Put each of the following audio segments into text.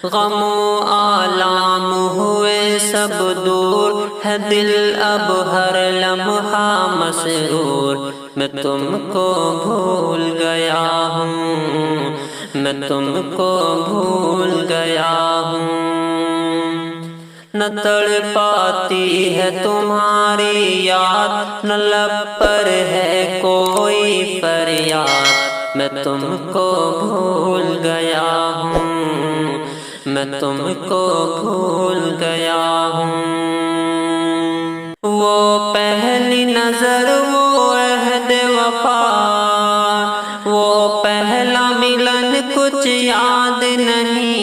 غم و آلام ہوئے سب دور، ہے دل اب ہر لمحہ مسرور۔ میں تم کو بھول گیا ہوں، میں تم کو بھول گیا ہوں۔ نہ تڑ پاتی ہے تمہاری یاد، نہ لب پر ہے کوئی فریاد۔ میں تم کو بھول گیا ہوں، میں تم کو بھول گیا ہوں۔ وہ پہلی نظر، وہ عہد وفا، وہ پہلا ملن کچھ یاد نہیں۔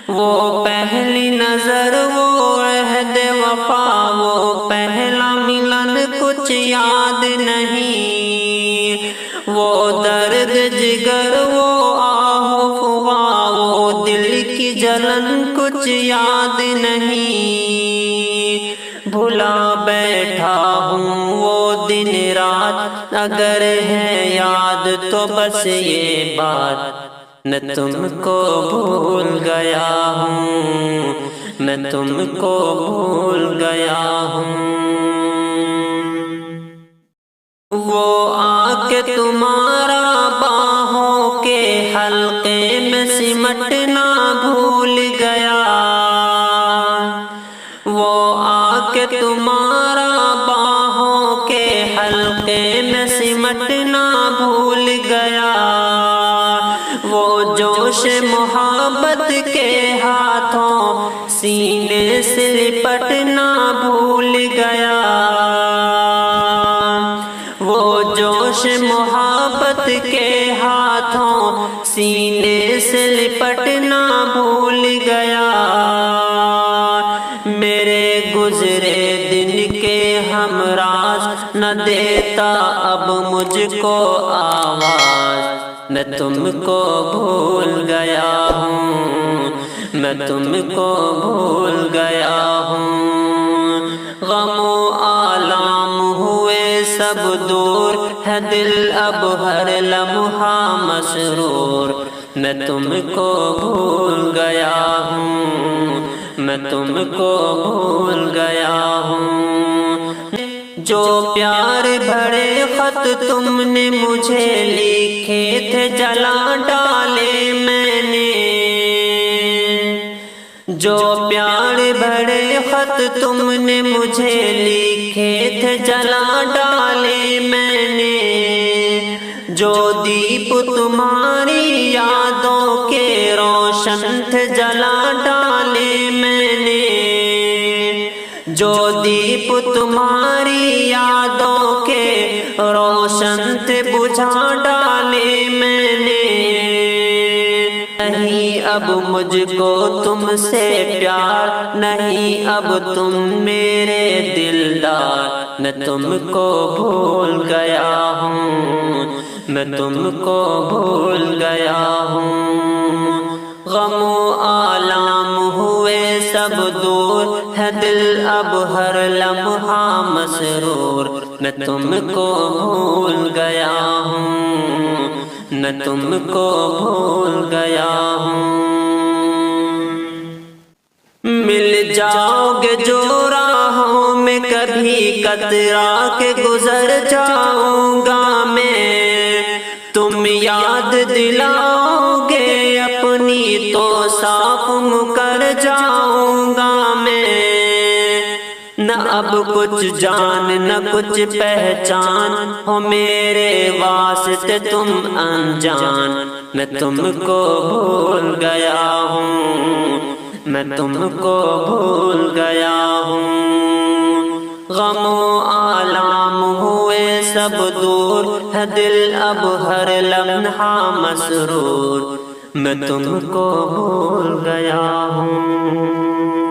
وہ پہلی نظر، وہ عہد وفا، وہ پہلا ملن کچھ یاد نہیں۔ وہ درد جگر، وہ آہ فغاں، وہ دل کی جلن کچھ یاد نہیں۔ بھلا بیٹھا ہوں وہ دن رات، اگر ہے یاد تو بس یہ بات، میں تم کو بھول گیا ہوں، میں تم کو بھول گیا ہوں۔ وہ آ کے تمہارا باہوں کے حلقے میں سمٹنا بھول گیا۔ وہ آ کے تمہارا باہوں کے حلقے میں سمٹنا بھول گیا۔ وہ جوش محبت کے ہاتھوں سینے سے لپٹنا بھول گیا۔ وہ جوش محبت کے ہاتھوں سینے سے لپٹنا بھول گیا۔ میرے گزرے دن کے ہمراز نہ دیتا اب مجھ کو آواز، میں تم کو بھول گیا ہوں، میں تم کو بھول گیا ہوں۔ غم و آلام ہوئے سب دور، ہے دل اب ہر لمحہ مسرور۔ میں تم کو بھول گیا ہوں، میں تم کو بھول گیا ہوں۔ جو پیار بھرے خط تم نے مجھے لکھے تھے جلا ڈالے میں نے۔ جو پیار بھرے خط تم نے مجھے لکھے تھے جلا ڈالے میں نے۔ جو دیپ تمہاری یادوں کے روشن تھے جلا ڈالے میں نے۔ جو دیپ تمہاری یادوں کے روشن تھے بجھا ڈالے میں نے۔ نہیں اب مجھ کو تم سے پیار، نہیں اب تم میرے دلدار۔ میں تم کو بھول گیا ہوں، میں تم کو بھول گیا ہوں۔ غم و آلام ہوئے سب دور، ہے دل اب ہر لمحہ مسرور۔ میں تم کو بھول گیا ہوں، میں تم کو بھول گیا ہوں۔ مل جاؤ گے جو راہوں میں کبھی کترا کے گزر جاؤں گا میں، تم یاد دلاؤ گے اپنی تو صاف مکر جاؤں گا میں۔ نہ اب کچھ جان نہ کچھ پہچان، ہو میرے واسطے تم انجان۔ میں تم کو بھول گیا ہوں، میں تم کو بھول گیا ہوں۔ غم و آلام ہوئے سب دور، ہے دل اب ہر لمحہ مسرور۔ میں تم کو بھول گیا ہوں۔